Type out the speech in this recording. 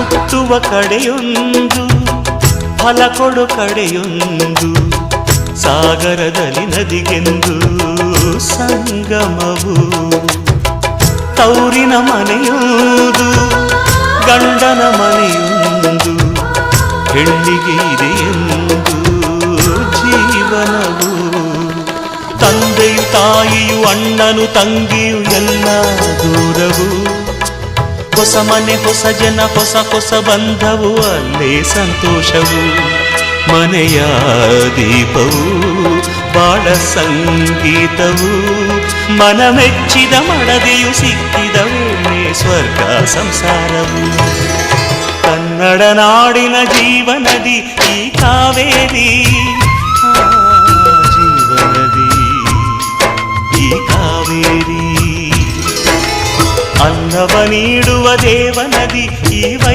ಹುಟ್ಟುವ ಕಡೆಯೊಂದು ಫಲ ಕೊಡು ಕಡೆಯೊಂದು ಸಾಗರದಲ್ಲಿ ನದಿಗೆಂದು ಸಂಗಮವು ತೌರಿನ ಮನೆಯುವುದು ಗಂಡನ ಮನೆಯೊಂದು ಹೆಣ್ಣಿಗೆ ಇದೆಯೆಂದು ಜೀವನವು ತಂದೆಯು ತಾಯಿಯು ಅಣ್ಣನು ತಂಗಿಯು ಎಲ್ಲ ದೂರವು ಹೊಸ ಮನೆ ಹೊಸ ಜನ ಹೊಸ ಹೊಸ ಬಂಧವು ಅಲ್ಲೇ ಸಂತೋಷವು ಮನೆಯ ದೀಪವು ಬಾಳ ಸಂಗೀತವು ಮನ ಮೆಚ್ಚಿದ ಮಡದಿಯು ಸಿಕ್ಕಿದ ವೇಳೆ ಸ್ವರ್ಗ ಸಂಸಾರವು ಕನ್ನಡ ನಾಡಿನ ಜೀವನದಿ ಈ ಕಾವೇರಿ ಜೀವನದಿ ಈ ಕಾವೇರಿ ಅನ್ನವ ನೀಡುವ ದೇವನದಿ ಈ